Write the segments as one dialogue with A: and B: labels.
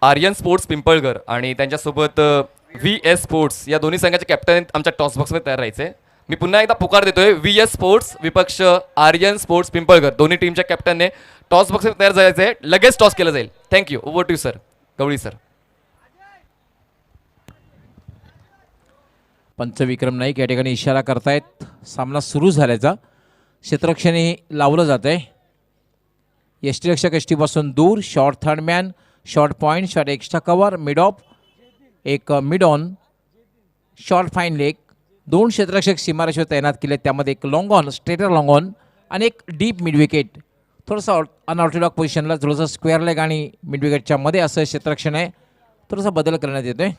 A: Aryan sports पिंपळगर आणि त्यांच्यासोबत V S sports या दोन्ही संघाचे कॅप्टन आमच्या टॉस बॉक्समध्ये तयार राहायचे. मी पुन्हा एकदा पुकार देतोय. व्ही एस स्पोर्ट्स विपक्ष आर्यन स्पोर्ट्स पिंपळगर दोन्ही टीमच्या कॅप्टनने टॉस बॉक्समध्ये तयार जायचं आहे. लगेच टॉस केलं जाईल. Thank you. Over to you sir. Gawali sir.
B: पंचविक्रम नाईक या ठिकाणी इशारा करतायत सामना सुरू झाल्याचा. क्षेत्ररक्षणही लावलं जात आहे. यष्टीरक्षक यष्टीपासून दूर, short third man, short point, short extra cover, mid off, एक mid on, short fine leg, दोन क्षेत्ररक्षक सीमारेषेवर तैनात केले. त्यामध्ये एक long on, straighter long on आणि एक डीप मिड विकेट. थोडंसं अनऑर्थोडॉक्स पोझिशनला थोडंसं स्क्वेअर लेग आणि मिड विकेटच्या मध्ये असं क्षेत्ररक्षण आहे. थोडासा बदल करण्यात येतोय.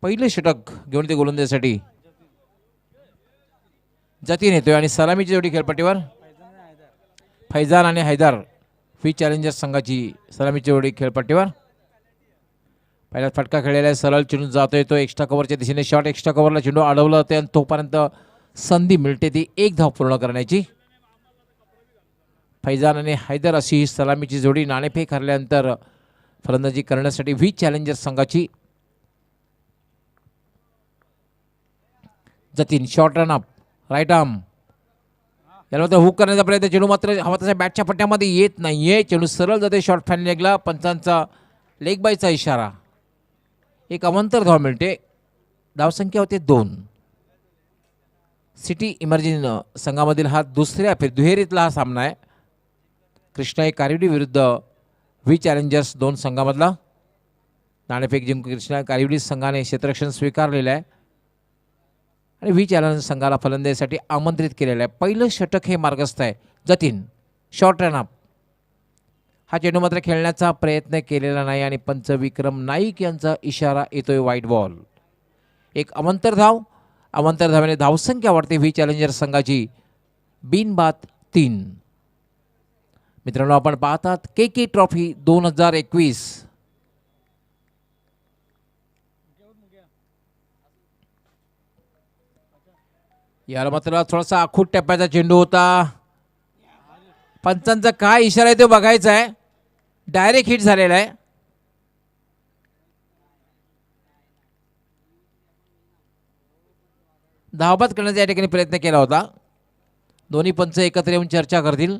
B: पहिले षटक घेऊन ते गोलंदाजीसाठी जतीन येतोय आणि सलामीची जोडी खेळपट्टीवर फैजान आणि हैदर व्ही चॅलेंजर्स संघाची सलामीची जोडी खेळपट्टीवर. पहिला फटका खेळलेला आहे. सरळ चेंडू जातोय तो एक्स्ट्रा कव्हरच्या दिशेने. शॉर्ट एक्स्ट्रा कव्हरला चेंडू अडवलं होते आणि तोपर्यंत संधी मिळते ती एक धाव पूर्ण करण्याची. फैजान आणि हैदर अशी ही सलामीची जोडी. नाणेफेक हरल्यानंतर फलंदाजी करण्यासाठी व्ही चॅलेंजर्स संघाची Jatin. Short run up, right arm, याला मात्र हुक करण्याचा प्रयत्न. चेंडू मात्र हवा तसा बॅटच्या पट्ट्यामध्ये येत नाहीये. चेंडू सरळ जाते शॉर्ट फाईन लेगला. पंचांचा लेग बायचा इशारा. एक अवांतर धाव मिळते. धावसंख्या होते 2. सिटी इमर्जिन संघामधील हा दुहेरीतला हा सामना आहे. कृष्णाई कारिवडी विरुद्ध व्ही चॅलेंजर्स दोन संघामधला. नाणेफेक जिंकून कृष्णाई कारिवडी संघाने क्षेत्ररक्षण स्वीकारलेलं आहे आणि व्ही चॅलेंजर्स संघाला फलंदाजीसाठी आमंत्रित केलेलं आहे. पहिलं षटक हे मार्गस्थ आहे. Jatin short run up. हा चेंडू मात्र खेळण्याचा प्रयत्न केलेला नाही आणि पंचविक्रम नाईक यांचा इशारा येतोय वाईट बॉल. एक अवांतर धाव. अवांतर धावेने धावसंख्या वाढते व्ही चॅलेंजर्स संघाची बिनबाद 3. मित्रांनो, आपण पाहतात के ट्रॉफी 2021. याला मात्र थोडासा आखूट टप्प्याचा चेंडू होता. पंचांचा काय इशारा आहे तो बघायचा आहे. डायरेक्ट हिट झालेला आहे. धावबाद करण्याचा या ठिकाणी प्रयत्न केला होता. दोन्ही पंच एकत्र येऊन चर्चा करतील.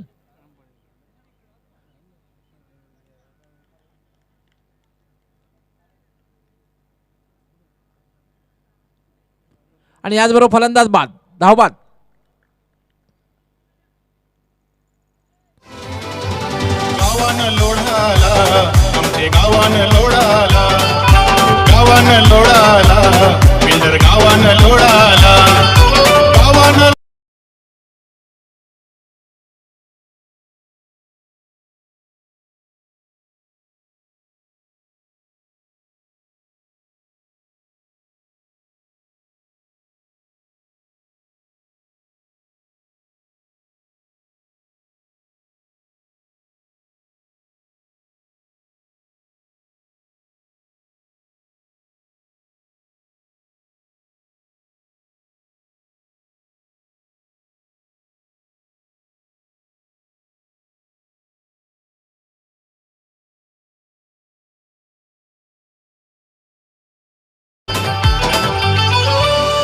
B: आणि याचबरोबर फलंदाज बाद, धावबाद.
C: गावानं लोढाला, आमचे गावानं लोढाला, गावानं लोढाला, बिल्डर गावानं लोढाला, गावानं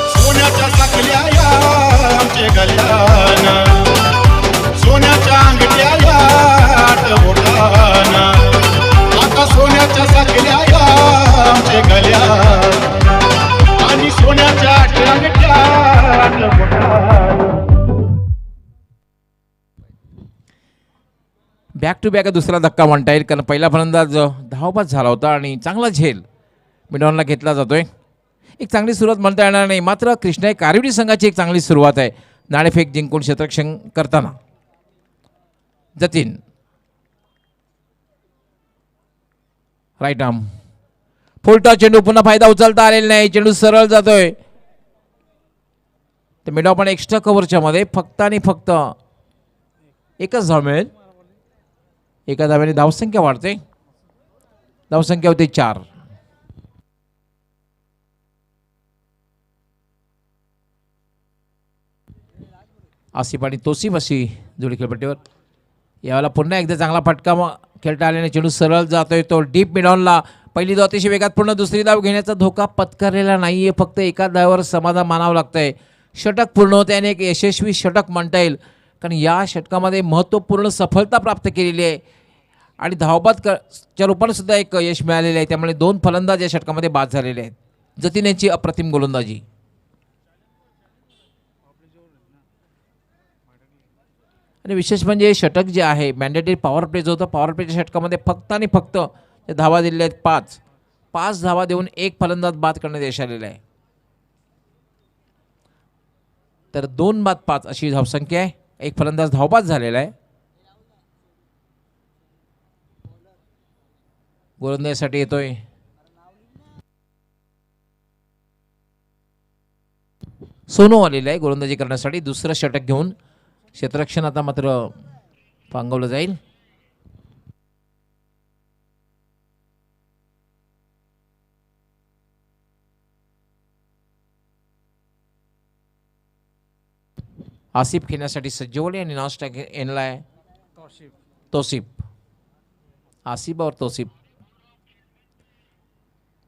C: सोन्याच्या साखल्या या आमचे गल्यानं, सोन्याच्या अंगठ्या या आठवटानं, आता सोन्याच्या साखल्या या आमचे गल्या आणि सोन्याच्या अंगठ्या आठवटानं.
B: बॅक टू बॅक दुसरा धक्का म्हणता येईल, कारण पहिला फलंदाज धावबाद झाला होता आणि चांगला झेल मिडॉनला घेतला जातोय. एक चांगली सुरुवात म्हणता येणार नाही. मात्र कृष्णाई कारिवडी संघाची एक चांगली सुरुवात आहे नाणेफेक जिंकून क्षेत्ररक्षण करताना. जतीन राईट आर्म, फुलटॉस चेंडू. पुन्हा फायदा उचलता आलेला नाही. चेंडू सरळ जातोय. तर मिडॉ पण एक्स्ट्रा कव्हरच्या मध्ये फक्त आणि फक्त एकच धाव मिळेल. एका धाव्याने धावसंख्या वाढते. धावसंख्या होते 4. आसिफ आणि तोसिफ अशी जोडी खेळपट्टीवर. यावेळेला पुन्हा एकदा चांगला फटका खेळता आल्याने चेंडू सरळ जातोय तो डीप मिडॉनला. पहिली धाव अतिशय वेगात पूर्ण, दुसरी धाव घेण्याचा धोका पत्करलेला नाहीये, फक्त एका धावावर समाधान मानावं लागतंय. षटक पूर्ण होते आणि एक यशस्वी षटक म्हणता येईल, कारण या षटकामध्ये महत्त्वपूर्ण सफलता प्राप्त केलेली आहे आणि धावबाद च्या रूपाने सुद्धा एक यश मिळालेलं आहे. त्यामुळे 2 फलंदाज या षटकामध्ये बाद झालेले आहेत. जतीन यांची अप्रतिम गोलंदाजी. आणि विशेष म्हणजे षटक जे आहे मॅन्डेटरी पॉवर प्लेचं होतं. पॉवर प्लेच्या षटकामध्ये फक्त आणि फक्त धावा दिलेल्या आहेत 5 धावा देऊन एक फलंदाज बाद करण्यात यश आलेलं आहे. तर 2 बाद 5 अशी धावसंख्या आहे. एक फलंदाज धावबाद झालेला आहे. गोलंदाजीसाठी येतोय सोनू आलेला आहे गोलंदाजी करण्यासाठी. दुसरं षटक घेऊन क्षेत्ररक्षण आता मात्र पांगवलं जाईल. आसिफ खेळण्यासाठी सज्जवले आणि नॉस्टॅक येणलाय तोसिफ. आसिफ और तोसिफ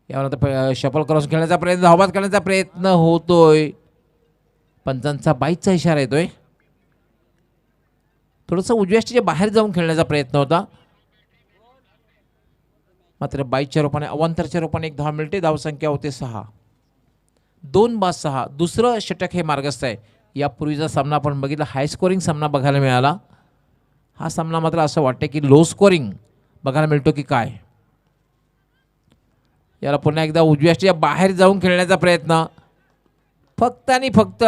B: यानंतर शफल क्रॉस खेळण्याचा प्रयत्न, धावबाद करण्याचा प्रयत्न होतोय. पंचांचा बाईकचा इशारा येतोय. थोडंसं उजव्या स्टेजच्या बाहेर जाऊन खेळण्याचा प्रयत्न होता, मात्र बाईकच्या रूपाने अवांतरच्या रूपाने एक धाव मिळते. धावसंख्या होते 6. 2 बाद 6. दुसरं षटक हे मार्गस्थ आहे. यापूर्वीचा सामना आपण बघितला, हाय स्कोरिंग सामना बघायला मिळाला. हा सामना मात्र असं वाटतं की लो स्कोरिंग बघायला मिळतो की काय. याला पुन्हा एकदा उजव्या स्टेजच्या बाहेर जाऊन खेळण्याचा प्रयत्न, फक्त आणि फक्त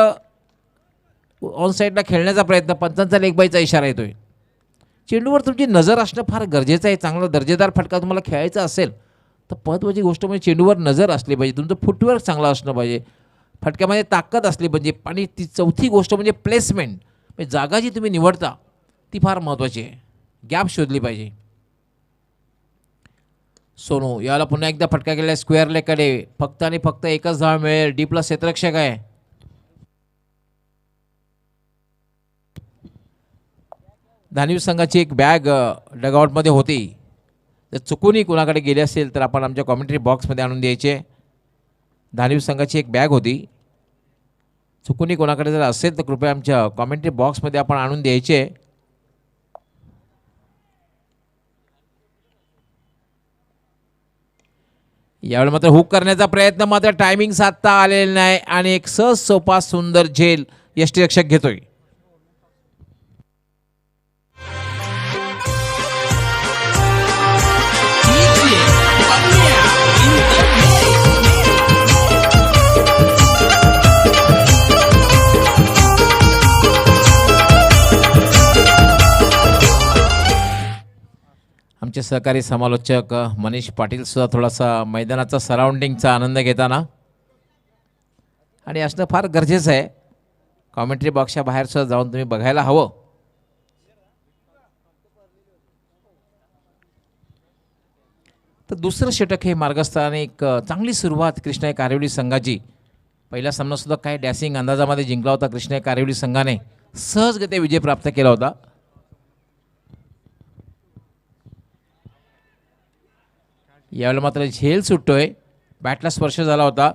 B: ऑन साईडला खेळण्याचा प्रयत्न. पंचांचा लेगबाईचा इशारा येतोय. चेंडूवर तुमची नजर असणं फार गरजेचं आहे. चांगला दर्जेदार फटका तुम्हाला खेळायचा असेल तर महत्त्वाची गोष्ट म्हणजे चेंडूवर नजर असली पाहिजे, तुमचं फुटवर्क चांगलं असणं पाहिजे, फटक्यामध्ये ताकद असली पाहिजे. आणि ती चौथी गोष्ट म्हणजे प्लेसमेंट, म्हणजे जागा जी तुम्ही निवडता ती फार महत्त्वाची आहे. गॅप शोधली पाहिजे. सोनू याला पुन्हा एकदा फटका केला स्क्वेअर लेगकडे. फक्त आणि फक्त एकच धाव मिळेल. डीपला क्षेत्ररक्षक आहे. धानवीर संघाची एक बॅग डगआउटमध्ये होती, जर चुकूनही कुणाकडे गेली असेल तर आपण आमच्या कॉमेंट्री बॉक्समध्ये आणून द्यायचे. धानवीर संघाची एक बॅग होती, चुकूनही कोणाकडे जर असेल तर कृपया आमच्या कॉमेंट्री बॉक्समध्ये आपण आणून द्यायचे. यावेळी मात्र हुक करण्याचा प्रयत्न, मात्र टायमिंग साधता आलेला नाही आणि एक सहज सोपा सुंदर झेल यष्टीरक्षक घेतोय. आमचे सहकारी समालोचक मनीष पाटील सुद्धा थोडासा मैदानाचा सराउंडिंगचा आनंद घेताना, आणि असणं फार गरजेचं आहे. कॉमेंट्री बॉक्सच्या बाहेर सुद्धा जाऊन तुम्ही बघायला हवं. तर दुसरं षटक हे मार्गस्थाने एक चांगली सुरुवात कृष्णाई कारिवली संघाची. पहिला सामना सुद्धा काही डॅसिंग अंदाजामध्ये जिंकला होता कृष्णाई कारिवली संघाने, सहजगत्या विजय प्राप्त केला होता. यावेळेला मात्र झेल सुटतोय, बॅटला स्पर्श झाला होता.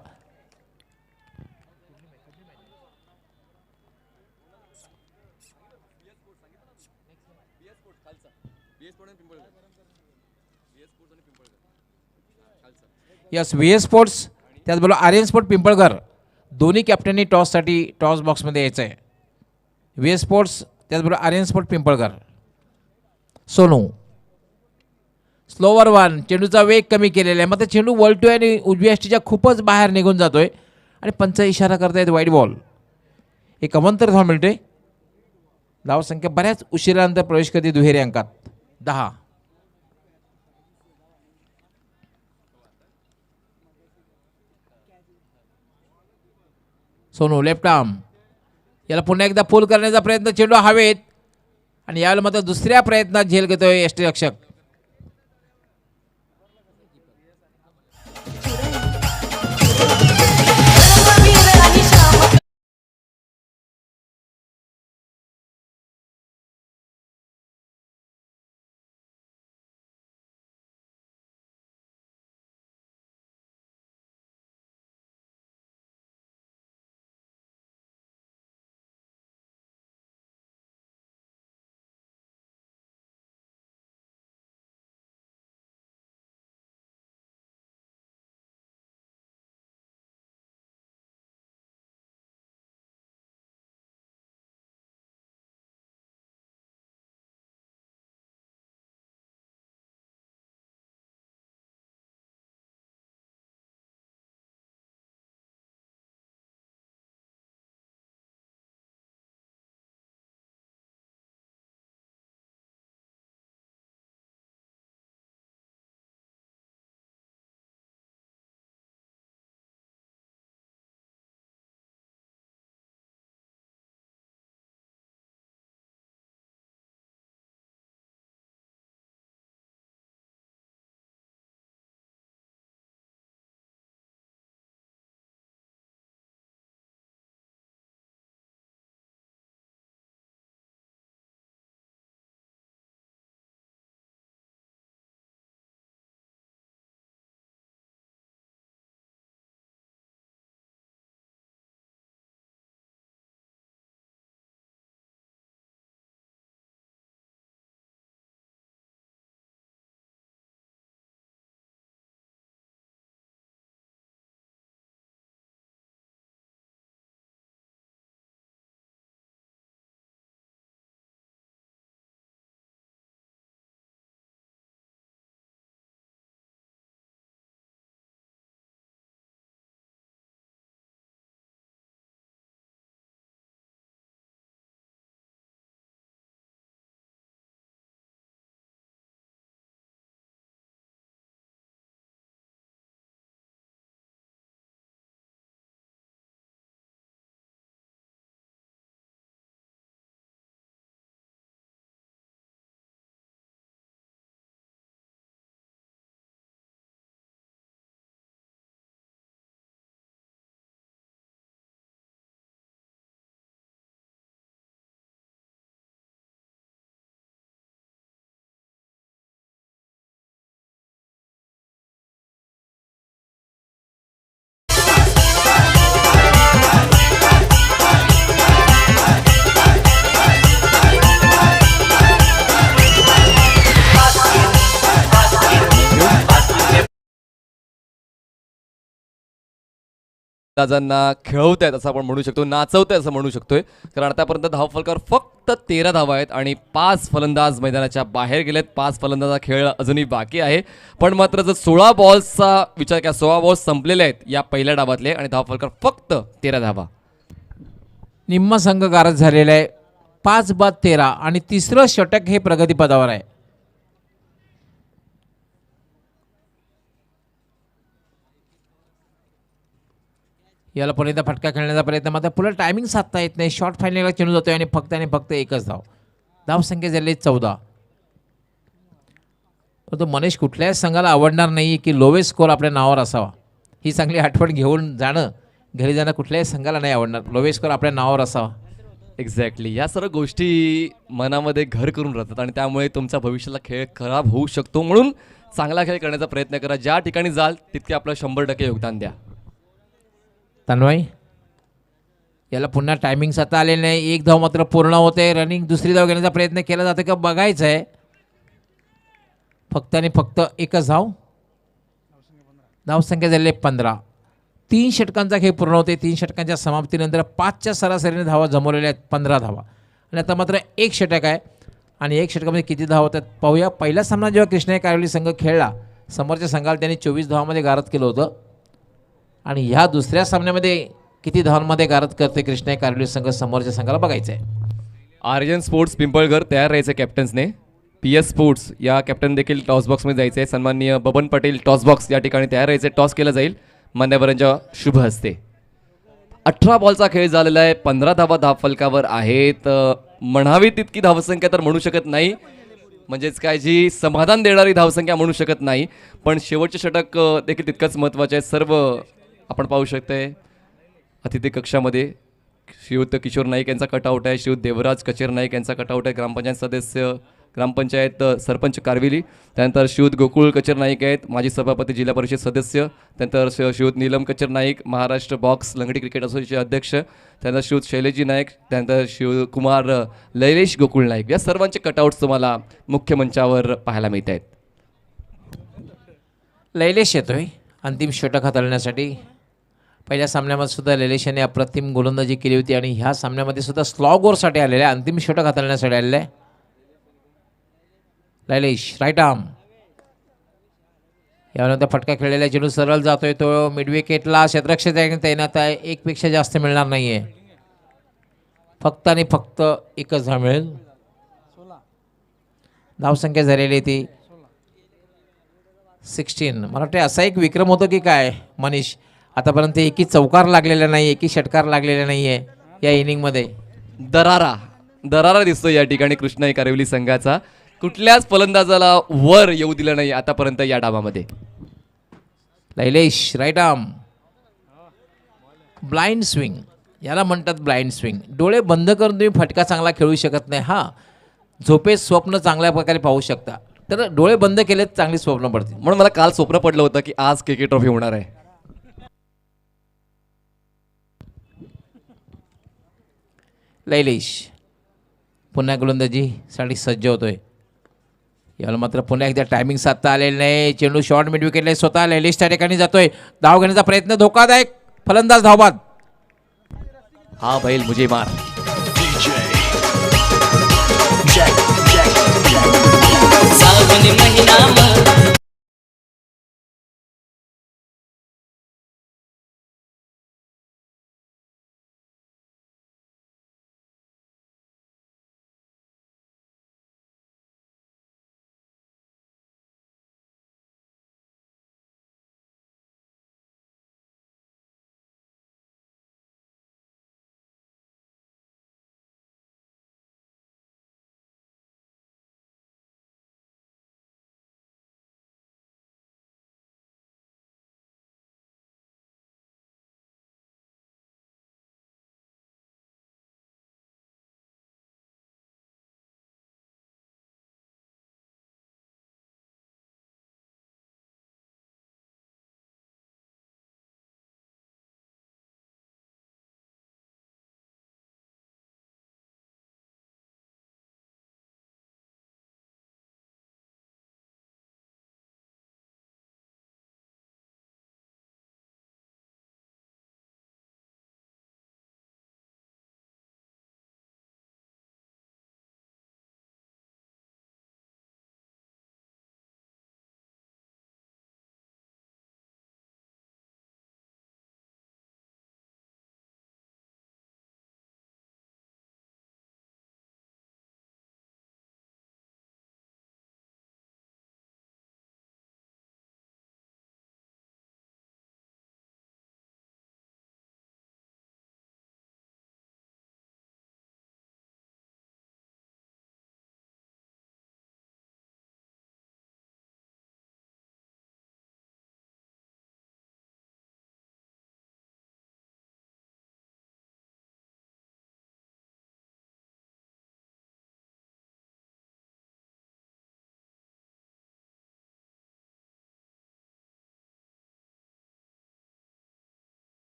B: यस, व्ही स्पोर्ट्स त्याचबरोबर आर्यन स्पोर्ट पिंपळगर दोन्ही कॅप्टननी टॉससाठी टॉस बॉक्समध्ये यायचं आहे. व्ही स्पोर्ट्स त्याचबरोबर Aryan Sport Pimpalgar. Sonu slower one, चेंडूचा वेग कमी केलेला आहे, मात्र चेंडू वळतोय आणि उजव्या यष्टीच्या खूपच बाहेर निघून जातोय आणि पंच इशारा करतायत वाईट बॉल. एक अवंतर धाव मिळते. धावसंख्या बऱ्याच उशिरानंतर प्रवेश करते दुहेरी अंकात 10. सोनू लेफ्ट आर्म, याला पुन्हा एकदा पुल करण्याचा प्रयत्न, चेंडू हवेत आणि यावेळेला मात्र दुसऱ्या प्रयत्नात झेल घेतोय यष्टीरक्षक.
A: फलंदाजांना खेळवतायत असं आपण म्हणू शकतो, नाचवतायत असं म्हणू शकतोय. कारण आतापर्यंत धावफलकावर फक्त 13 धावा आहेत आणि 5 फलंदाज मैदानाच्या बाहेर गेलेत. 5 फलंदाजा खेळ अजूनही बाकी आहे. पण मात्र जर 16 बॉल्सचा विचार केला, 16 बॉल्स संपलेले आहेत या पहिल्या डावातले आणि धावफलकावर फक्त 13 धावा.
B: निम्मा संघ गारद झालेला आहे. 5 बाद 13 आणि तिसरं षटक हे प्रगतीपदावर आहे. याला पुन्हा एकदा फटका खेळण्याचा प्रयत्न, मात्र पुढे टायमिंग साधता येत नाही. शॉर्ट फायनलला चेंडू जातोय आणि फक्त एकच धाव. धावसंख्या झाली 14. परंतु मनीष कुठल्याच संघाला आवडणार नाही की लोवेस्ट स्कोर आपल्या नावावर असावा. ही चांगली आठवण घेऊन जाणं, घरी जाणं कुठल्याही संघाला नाही आवडणार. लोवेस्ट स्कोर आपल्या नावावर असावा.
A: एक्झॅक्टली, या सर्व गोष्टी मनामध्ये घर करून राहतात आणि त्यामुळे तुमच्या भविष्याला खेळ खराब होऊ शकतो. म्हणून चांगला खेळ करण्याचा प्रयत्न करा. ज्या ठिकाणी जाल तितके आपलं 100% योगदान द्या.
B: तन्मय, याला पुन्हा टायमिंग साधता आलेलं नाही. एक धाव मात्र पूर्ण होते. रनिंग दुसरी धाव घेण्याचा प्रयत्न केला जातो का बघायचं आहे. फक्त एकच धाव. धावसंख्या झालेली 15. 3 षटकांचा खेळ पूर्ण होते. 3 षटकांच्या समाप्तीनंतर 5च्या सरासरीने धावा जमवलेल्या आहेत, 15 धावा. आणि आता मात्र एक षटक आहे आणि एक षटकामध्ये किती धावा होतात पाहूया. पहिला सामना जेव्हा कृष्णा कारिवली संघ खेळला, समोरच्या संघाला त्यांनी 24 धावामध्ये गारद केलं होतं. आणि ह्या दुसऱ्या सामन्यामध्ये किती धावांमध्ये गारद करते कृष्णा कारिवली संघ, समोरच्या संघाला बघायचं आहे.
A: आर्यन स्पोर्ट्स पिंपळघर तयार राहायचं कॅप्टन्सने. PS स्पोर्ट्स या कॅप्टन देखील टॉस बॉक्समध्ये जायचं आहे. सन्माननीय बबन पटेल टॉस बॉक्स या ठिकाणी तयार राहायचे. टॉस केला जाईल मान्यवरांच्या शुभ हस्ते. 18 बॉलचा खेळ झालेला आहे. 15 धावा धावफलकावर आहेत. म्हणावी तितकी धावसंख्या तर म्हणू शकत नाही, म्हणजेच काय जी समाधान देणारी धावसंख्या म्हणू शकत नाही. पण शेवटचे षटक देखील तितकंच महत्त्वाचे आहे. सर्व आपण पाहू शकतोय अतिथी कक्षामध्ये श्रीयुत किशोर नाईक यांचा कटआउट आहे. श्रीयुत देवराज कचेर नाईक यांचा कटआउट आहे. ग्रामपंचायत सदस्य, ग्रामपंचायत सरपंच कारविली. त्यानंतर श्रीयुत गोकुळ कचेर नाईक आहेत, माजी सभापती जिल्हा परिषद सदस्य. त्यानंतर श्रीयुत नीलम कचेर नाईक, महाराष्ट्र बॉक्स लंगडी क्रिकेट असोसिएशनचे अध्यक्ष. त्यानंतर श्रीयुत शैलेजी नाईक, त्यानंतर शिवकुमार लैलेश गोकुळ नाईक. या सर्वांचे कटआउट्स तुम्हाला मुख्य मंचावर पाहायला मिळत आहेत.
B: लैलेश येतोय अंतिम षटक हाताळण्यासाठी. पहिल्या सामन्यामध्ये सुद्धा लैलेश यांनी अप्रतिम गोलंदाजी केली होती आणि ह्या सामन्यामध्ये सुद्धा स्लॉगोरसाठी आलेले आहे, अंतिम षटक हाताळण्यासाठी आलेले आहे. लैलेश राईट आर्म, यानंतर फटका खेळलेला चेंडू सरळ जातोय. तो मिड विकेटला क्षेत्ररक्षक तैनात आहे. एकपेक्षा जास्त मिळणार नाही आहे. फक्त एकच धाव मिळेल. धावसंख्या झालेली ती 16. मला वाटते असा एक विक्रम होतो की काय मनीष, आतापर्यंत एकही चौकार लागलेला नाही, एकही षटकार लागलेला नाही आहे या इनिंगमध्ये.
A: दरारा दिसतो या ठिकाणी कृष्णा कारिवली संघाचा. कुठल्याच फलंदाजाला वर येऊ दिलं नाही आतापर्यंत या डावामध्ये.
B: लैलेश राईट आर्म, ब्लाइंड स्विंग याला म्हणतात. ब्लाइंड स्विंग, डोळे बंद करून तुम्ही फटका चांगला खेळू शकत नाही. हां, झोपेत स्वप्न चांगल्या प्रकारे पाहू शकता, तर डोळे बंद केलेत चांगली स्वप्न पडतील.
A: म्हणून मला काल स्वप्न पडलं होतं की आज KK ट्रॉफी होणार आहे.
B: लैलेश पुन्हा गोलंदाजीसाठी सज्ज होतोय. याला मात्र पुन्हा एकदा टायमिंग साधता आलेलं नाही. चेंडू शॉर्ट मिड विकेटला स्वतः लैलेश त्या ठिकाणी जातोय. धाव घेण्याचा प्रयत्न धोकादायक, फलंदाज धावबाद.
A: हा बैल मुझे मार.
D: सावन महिना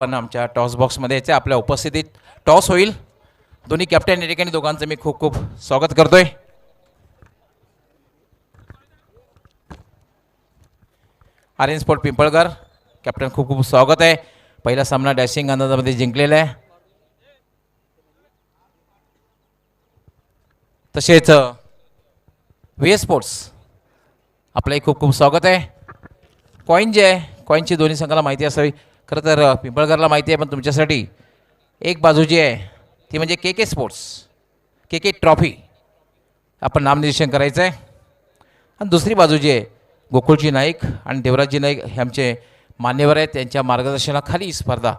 B: पण आमच्या टॉस बॉक्समध्ये यायचं आपल्या उपस्थितीत टॉस होईल. दोन्ही कॅप्टन या ठिकाणी दोघांचं मी खूप खूप स्वागत करतोय. आर्यन स्पोर्ट पिंपळकर कॅप्टन खूप खूप स्वागत आहे. पहिला सामना डॅशिंग अंदाजामध्ये जिंकलेला आहे. तसेच व्ही एस स्पोर्ट्स आपलंही खूप खूप स्वागत आहे. कॉईन जे आहे कॉईनची दोन्ही संघाला माहिती असावी. खरं तर पिंपळकरला माहिती आहे, पण तुमच्यासाठी एक बाजू जी आहे ती म्हणजे के के स्पोर्ट्स के के ट्रॉफी आपण नामनिर्देशन करायचं आहे. आणि दुसरी बाजू जी आहे गोकुळजी नाईक आणि देवराजजी नाईक हे आमचे मान्यवर आहेत. त्यांच्या मार्गदर्शनाखाली ही स्पर्धा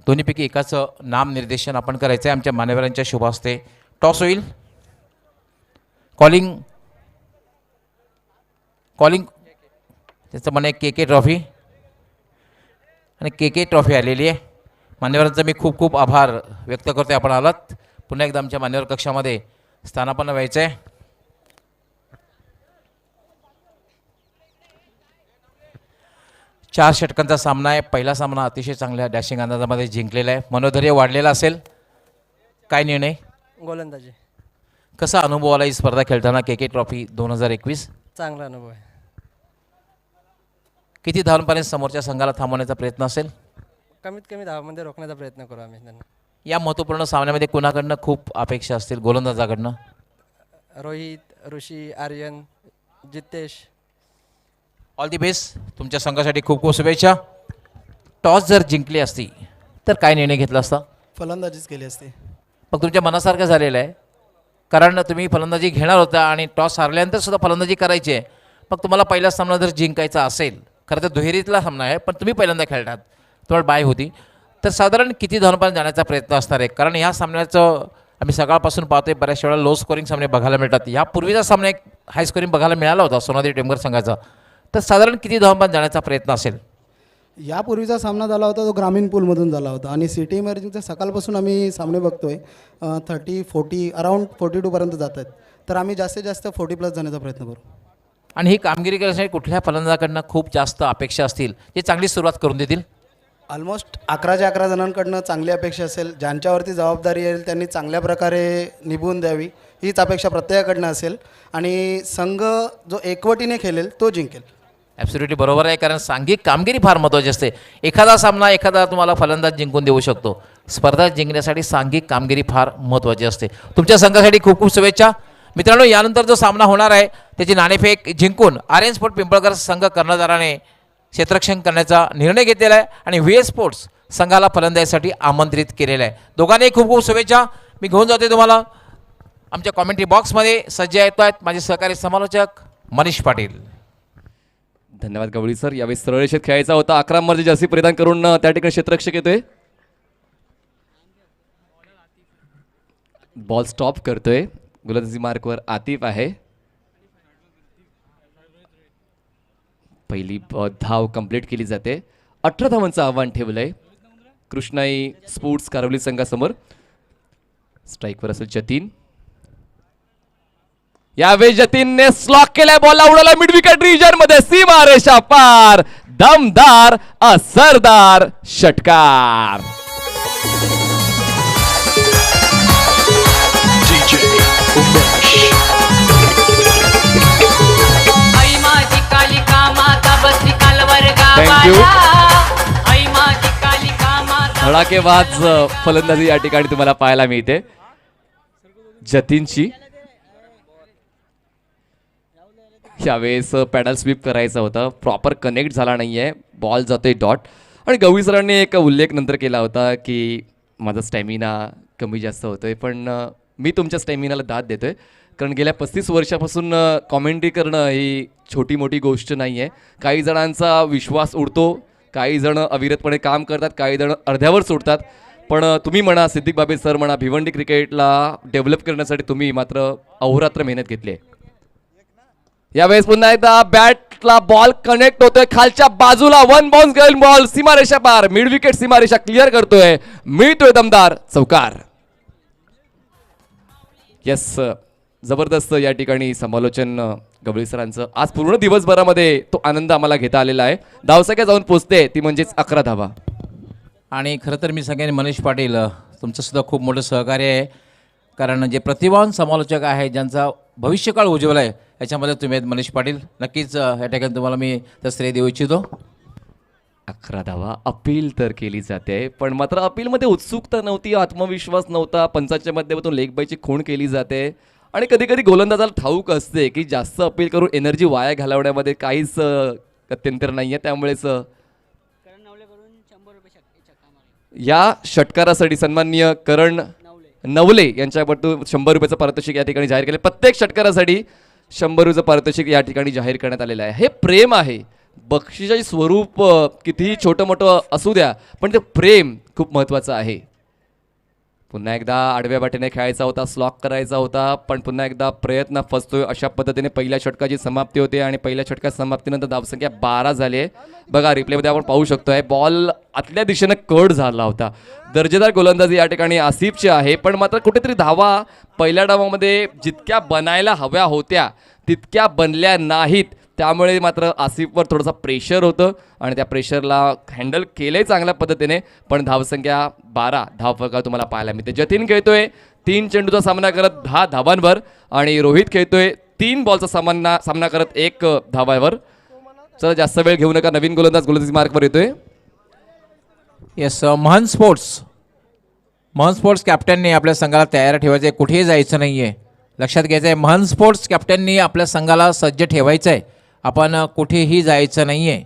B: दोन्हीपैकी एकाचं नामनिर्देशन आपण करायचं आहे. आमच्या मान्यवरांच्या शुभ हस्ते टॉस होईल. कॉलिंग त्याचं म्हणे के के ट्रॉफी आणि के के ट्रॉफी आलेली आहे. मान्यवरांचा मी खूप खूप आभार व्यक्त करतो. आपण आलात पुन्हा एकदा आमच्या मान्यवर कक्षामध्ये स्थानापन्न व्हायचं आहे. चार षटकांचा सामना आहे. पहिला सामना अतिशय चांगल्या डॅशिंग अंदाजामध्ये जिंकलेला आहे. मनोधैर्य वाढलेला असेल. काय निर्णय
E: गोलंदाजी
B: कसा अनुभव आला ही स्पर्धा खेळताना के के ट्रॉफी 2021?
E: चांगला अनुभव आहे.
B: किती धावांपर्यंत समोरच्या संघाला थांबवण्याचा प्रयत्न असेल?
E: कमीत कमी धावामध्ये रोखण्याचा प्रयत्न करू आम्ही त्यांना.
B: या महत्त्वपूर्ण सामन्यामध्ये कोणाकडनं खूप अपेक्षा असतील? गोलंदाजाकडनं
E: Rohit, Rishi, Aryan, Jitesh.
B: All the best. तुमच्या संघासाठी खूप खूप शुभेच्छा. टॉस जर जिंकली असती तर काय निर्णय घेतला असता?
F: फलंदाजीच केली असते.
B: मग तुमच्या मनासारखं झालेलं आहे, कारण तुम्ही फलंदाजी घेणार होता आणि टॉस हारल्यानंतर सुद्धा फलंदाजी करायची आहे. मग तुम्हाला पहिला सामना जर जिंकायचा असेल, खरं तर दुहेरीतला सामना आहे, पण तुम्ही पहिल्यांदा खेळतात, तुम्हाला बाय होती, तर साधारण किती धावांपर्यंत जाण्याचा प्रयत्न असणार आहे? कारण ह्या सामन्याचं आम्ही सकाळपासून पाहतोय बऱ्याच वेळा लो स्कोरिंग सामने बघायला मिळतात. यापूर्वीचा सामना एक हाय स्कोरिंग बघायला मिळाला होता सोनाली टेमकर संघाचा. तर साधारण किती धावांपर्यंत जाण्याचा प्रयत्न असेल?
F: यापूर्वीचा सामना झाला होता तो ग्रामीण पूलमधून झाला होता आणि सिटी इमर्जिंगचा सकाळपासून आम्ही सामने बघतोय 30-40 अराऊंड 42पर्यंत जात आहेत. तर आम्ही जास्तीत जास्त 40+ जाण्याचा प्रयत्न करू.
B: आणि ही कामगिरी करण्यासाठी कुठल्या फलंदाजाकडनं खूप जास्त अपेक्षा असतील जे चांगली सुरुवात करून देतील?
F: ऑलमोस्ट 11 जणांकडनं चांगली अपेक्षा असेल. ज्यांच्यावरती जबाबदारी येईल त्यांनी चांगल्या प्रकारे निभवून द्यावी हीच अपेक्षा प्रत्येकाकडनं असेल. आणि संघ जो एकवटीने खेळेल तो जिंकेल.
B: ॲब्सोल्युटली बरोबर आहे, कारण सांघिक कामगिरी फार महत्त्वाची असते. एखादा सामना एखादा तुम्हाला फलंदाज जिंकून देऊ शकतो. स्पर्धा जिंकण्यासाठी सांघिक कामगिरी फार महत्त्वाची असते. तुमच्या संघासाठी खूप खूप शुभेच्छा. मित्रांनो, यानंतर जो सामना होणार आहे त्याची नाणेफेक जिंकून आर्यन स्पोर्ट पिंपळकर संघ कर्णधाराने क्षेत्ररक्षण करण्याचा निर्णय घेतलेला आहे आणि व्ही एस स्पोर्ट्स संघाला फलंदाजीसाठी आमंत्रित केलेलं आहे. दोघांनाही खूप खूप शुभेच्छा. मी घेऊन जाते तुम्हाला आमच्या कॉमेंट्री बॉक्समध्ये. सज्ज येत आहेत माझे सहकारी समालोचक मनीष पाटील.
A: धन्यवाद गवळी सर. यावेळी सरळ रेषेत खेळायचा होता. 11 नंबरची जर्सी परिधान करून त्या ठिकाणी क्षेत्ररक्षक येतोय. बॉल स्टॉप करतोय. गोलंदाजी मार्कवर आतिफ आहे. पहिली धाव कंप्लीट केली जाते. 18 धावांचं आव्हान ठेवलंय कृष्णाई स्पोर्ट्स कारवली संघासमोर. स्ट्राईकवर असेल जतीन. यावेळी जतीनने स्लॉक केलाय. बॉलला उडवला मिड विकेट रिजन मध्ये. सीमा रेषा पार. दमदार असरदार षटकार.
D: आई माझी कालिका माता बसली कालवर
A: Thank you.
D: गावाला. आई माझी कालिका माता
A: धडाकेबाज फलंदाजी या ठिकाणी तुम्हाला पाहायला मिळते जतीनची. यावेळेस पॅडल स्वीप करायचा होता, प्रॉपर कनेक्ट झाला नाहीये. बॉल जातोय डॉट. आणि गवळी सरांनी एक उल्लेख नंतर केला होता की माझा स्टॅमिना कमी जास्त होतोय, पण मी तुमच्या स्टॅमिनाला दाद देतोय, कारण गेल्या 35 वर्षापासून कॉमेंट्री करणं ही छोटी मोठी गोष्ट नाही आहे. काही जणांचा विश्वास उडतो, काही जण अविरतपणे काम करतात, काही जण अर्ध्यावर सोडतात. पण तुम्ही म्हणा, सिद्दीक बाबे सर म्हणा, भिवंडी क्रिकेटला डेव्हलप करण्यासाठी तुम्ही मात्र अहोरात्र मेहनत घेतली आहे. यावेळेस पुन्हा एकदा बॅटला बॉल कनेक्ट होतोय खालच्या बाजूला. 1 बाउन्स गेल बॉल सीमारेषा पार. मिड विकेट सीमारेषा क्लिअर करतोय. मिळतोय दमदार चौकार. येस, जबरदस्त या ठिकाणी समालोचन गवळी सरांचं. आज पूर्ण दिवसभरामध्ये तो आनंद आम्हाला घेता आलेला आहे. धावसंख्या जाऊन पोचते ती म्हणजेच 11 धावा.
B: आणि खरं तर मी सांगेन मनीष पाटील तुमचंसुद्धा खूप मोठं सहकार्य आहे, कारण जे प्रतिभावान समालोचक आहे ज्यांचा भविष्यकाळ उज्ज्वल आहे याच्यामध्ये तुम्ही आहेत मनीष पाटील. नक्कीच या ठिकाणी तुम्हाला मी तर श्रेय देऊ इच्छितो.
A: 11 धावा अपील तर केली जाते, पण मात्र अपीलमध्ये उत्सुकता नव्हती, आत्मविश्वास नव्हता. पंचांच्या माध्यमातून लेगबायची खूण केली जाते आणि कधी कधी गोलंदाजाला ठाऊक असते की जास्त अपील करून एनर्जी वाया घालवण्यामध्ये काहीच गत्यंतर नाही आहे. त्यामुळेच या षटकारासाठी सन्माननीय करण नवले यांच्याकडून 100 रुपयाचं पारितोषिक या ठिकाणी जाहीर केले. प्रत्येक षटकारासाठी 100 रुपयाचं पारितोषिक या ठिकाणी जाहीर करण्यात आलेलं आहे. हे प्रेम आहे. बक्षिसाचे स्वरूप कितीही छोटं मोठं असू द्या, पण ते प्रेम खूप महत्त्वाचं आहे. पुन्हा एकदा आडव्या वाटेने खेळायचा होता, स्लॉक करायचा होता, पण पुन्हा एकदा प्रयत्न फसतोय. अशा पद्धतीने पहिल्या षटकाची समाप्ती होते आणि पहिल्या षटकाच्या समाप्तीनंतर धावसंख्या 12 झाली आहे. बघा रिप्लेमध्ये आपण पाहू शकतोय बॉल आतल्या दिशेनं कट झाला होता. दर्जेदार गोलंदाजी या ठिकाणी आसिफची आहे, पण मात्र कुठेतरी धावा पहिल्या डावामध्ये जितक्या बनायला हव्या होत्या तितक्या बनल्या नाहीत. त्यामुळे मात्र आसिफवर थोडंसं प्रेशर होतं आणि त्या प्रेशरला हँडल केलंय चांगल्या पद्धतीने, पण धावसंख्या 12 धावफलक तुम्हाला पाहायला मिळते. जतीन खेळतोय 3 चेंडूचा सामना करत 10 धावांवर आणि रोहित खेळतोय 3 बॉलचा सामना करत 1 धावावर. चला जास्त वेळ घेऊ नका, नवीन गोलंदाजी मार्कवर येतोय.
B: येस, महन स्पोर्ट्स कॅप्टनने आपल्या संघाला तयार ठेवायचं आहे, कुठेही जायचं नाही आहे. लक्षात घ्यायचं आहे, महन स्पोर्ट्स कॅप्टननी आपल्या संघाला सज्ज ठेवायचं आहे, आपण कुठेही जायचं नाही आहे.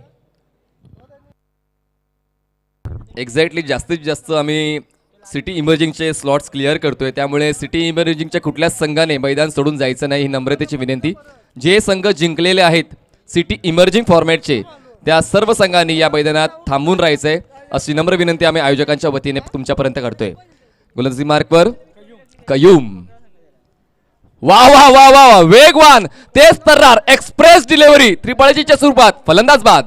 A: एक्झॅक्टली जास्तीत जास्त आम्ही सिटी इमर्जिंगचे स्लॉट्स क्लिअर करतोय, त्यामुळे सिटी इमर्जिंगच्या कुठल्याच संघाने मैदान सोडून जायचं नाही ही नम्रतेची विनंती. जे संघ जिंकलेले आहेत सिटी इमर्जिंग फॉर्मॅटचे त्या सर्व संघांनी या मैदानात थांबून राहायचं आहे अशी नम्र विनंती आम्ही आयोजकांच्या वतीने तुमच्यापर्यंत करतोय. गोलंदाजी मार्कवर कयूम. वा वा वा वा वा, वेगवान तेज तर्रार एक्सप्रेस डिलिव्हरी त्रिपाळीच्या स्वरूपात. फलंदाज बाद.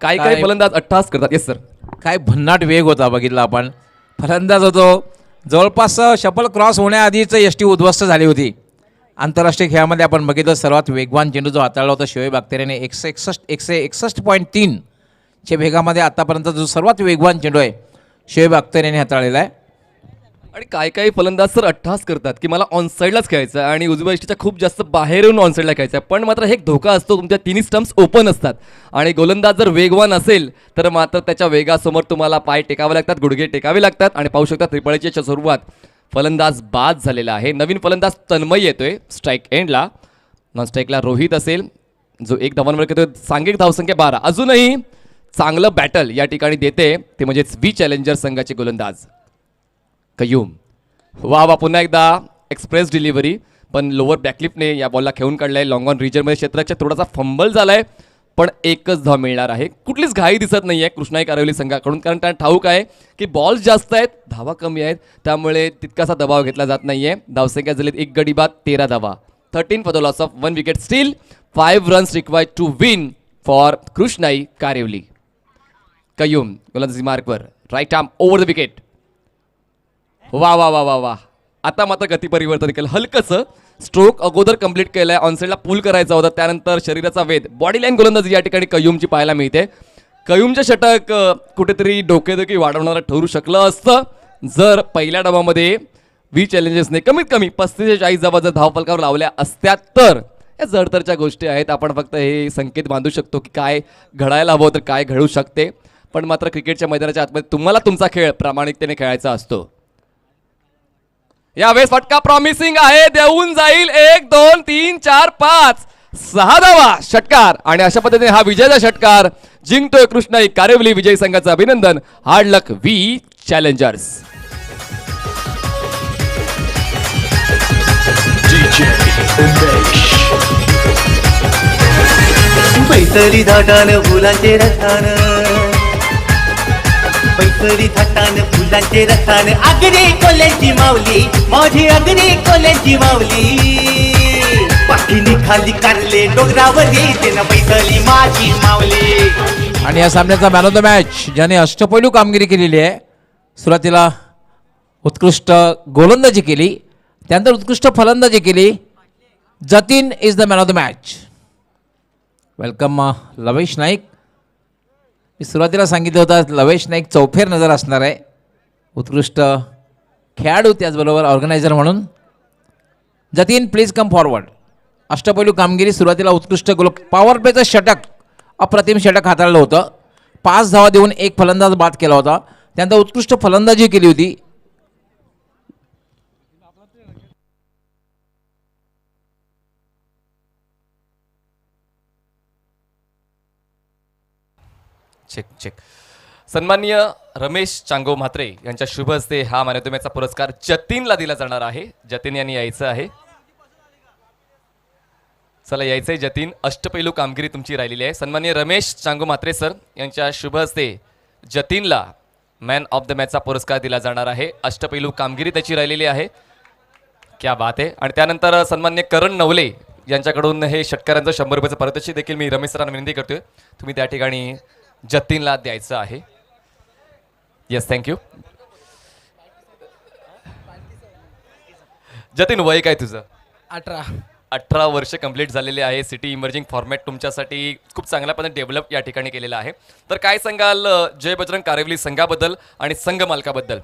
A: काही काही फलंदाज अट्टहास करतात. Yes sir.
B: काय भन्नाट वेग होता बघितला आपण. फलंदाज होतो जवळपास शपल क्रॉस होण्याआधीच यष्टी उद्ध्वस्त झाली होती. आंतरराष्ट्रीय खेळामध्ये आपण बघितलं सर्वात वेगवान चेंडू जो हाताळला होता शोएब अख्तरेने 161.1 च्या वेगामध्ये आतापर्यंत जो सर्वात वेगवान चेंडू आहे शोएब अख्तरेने हाताळलेला आहे.
A: आणि काही काही फलंदाज तर अट्टहास करतात की मला ऑनसाईडलाच खेळायचं आहे आणि उजव्या यष्टीच्या खूप जास्त बाहेर येऊन ऑनसाईडला खेळायचं आहे, पण मात्र हे एक धोका असतो. तुमच्या तिन्ही स्टंप्स ओपन असतात आणि गोलंदाज जर वेगवान असेल तर मात्र त्याच्या वेगासमोर तुम्हाला पाय टेकावे लागतात, गुडघे टेकावे लागतात आणि पाहू शकता त्रिपाळीच्या स्वरूपात फलंदाज बाद झालेला आहे. नवीन फलंदाज तन्मय येतोय स्ट्राईक एंडला. नॉन स्ट्राईकला रोहित असेल जो 1 धावांवर खेळतोय. सांघिक धावसंख्या 12. अजूनही चांगलं बॅटल या ठिकाणी देते ते म्हणजेच व्ही चॅलेंजर संघाचे गोलंदाज कयूम. वा वा, पुन्हा एकदा एक्सप्रेस डिलिव्हरी, पण लोअर बॅकलिपने या बॉलला खेळून काढलाय. लॉंग ऑन रिजनमध्ये क्षेत्राच्या थोडासा फंबल झालाय, पण 1च धाव मिळणार आहे. कुठलीच घाई दिसत नाही आहे कृष्णाई कारिवली संघाकडून, कारण त्यांना ठाऊक आहे की बॉल्स जास्त आहेत, धावा कमी आहेत, त्यामुळे तितकासा दबाव घेतला जात नाहीये. धावसंख्या झालीत 1 गडी बाद 13 धावा. 13 for the loss of 1 wicket. Still 5 runs required to win for Krishnai Kariwali. Qayyum गोलंदाजी मार्कवर right arm over the wicket. वा वा वा वा वा, आता मात्र गती परिवर्तन केलं. हलकंसं स्ट्रोक अगोदर कंप्लीट केलाय, ऑनसाईडला पुल करायचा होता, त्यानंतर शरीराचा वेध बॉडी लाईन गोलंदाजी या ठिकाणी कयूमची पाहायला मिळते. कयूमचे षटक कुठेतरी डोकेदुखी वाढवणारं ठरू शकलं असतं जर पहिल्या डावामध्ये व्ही चॅलेंजर्सने कमीत कमी 35 ते 40 धावा जर धावफलकावर लावल्या असत्या तर. या जडतरच्या गोष्टी आहेत, आपण फक्त हे संकेत बांधू शकतो की काय घडायला हवं तर काय घडू शकते, पण मात्र क्रिकेटच्या मैदानाच्या आतमध्ये तुम्हाला तुमचा खेळ प्रामाणिकतेने खेळायचा असतो. यावेळेस फटका प्रॉमिसिंग आहे, देऊन जाईल 1 2 3 4 5 6 धावा षटकार आणि अशा पद्धतीने हा विजयाचा षटकार जिंकतोय कृष्णाई कारिवली. विजयी संघाचं अभिनंदन. हार्ड लक व्ही चॅलेंजर्स.
G: पैसरी धाटान फुलांचे रथान, पैसरी थाटान फुलांचे रथान, अगदी कोल्यांची माऊली माझी, अगदी कोल्यांची माऊली. पाठीनी खाली कारले डोंगरावर येते ना पैसली माझी माऊली.
B: आणि या सामन्याचा मॅन ऑफ द मॅच ज्याने अष्टपैलू कामगिरी केलेली आहे सुरुवातीला उत्कृष्ट गोलंदाजी केली, त्यानंतर उत्कृष्ट फलंदाजी केली. Jatin is the man of the match. Welcome Lavesh Naik. मी सुरुवातीला सांगितलं होतं लवेश नाईक चौफेर नजर असणार आहे. उत्कृष्ट खेळाडू त्याचबरोबर ऑर्गनायझर म्हणून. Jatin please come forward. अष्टपैलू कामगिरी. सुरुवातीला उत्कृष्ट गोल, पॉवर प्लेचं षटक, अप्रतिम षटक हाताळलं होतं. 5 धावा देऊन एक फलंदाज बाद केला होता. त्यानंतर उत्कृष्ट फलंदाजी केली होती.
A: Check check. सन्माननीय रमेश चांगो म्हात्रे यांच्या शुभ हस्ते हा मॅन ऑफ द मॅचचा पुरस्कार जतीनला दिला जाणार आहे. जतीन यांनी यायचं आहे. चला यायचं आहे जतीन. अष्टपैलू कामगिरी तुमची राहिलेली आहे. सन्माननीय रमेश चांगो म्हात्रे सर यांच्या शुभ हस्ते जतीनला मॅन ऑफ द मॅचचा पुरस्कार दिला जाणार आहे. अष्टपैलू कामगिरी त्याची राहिलेली आहे. क्या बात आहे. आणि त्यानंतर सन्माननीय करण नवले यांच्याकडून हे षटकारांचं 100 रुपयाचं पारितोषिक देखील मी रमेश सरांना विनंती करतोय तुम्ही त्या ठिकाणी जतीनला द्यायचं आहे. Yes thank you. जतीन वय काय तुझं? 18 वर्ष कंप्लीट झालेले आहे. सिटी इमर्जिंग फॉर्मॅट तुमच्यासाठी खूप चांगल्या पद्धतीने डेव्हलप या ठिकाणी केलेला आहे. तर काय सांगाल जय बजरंग कारिवली संघाबद्दल आणि संघ मालकाबद्दल?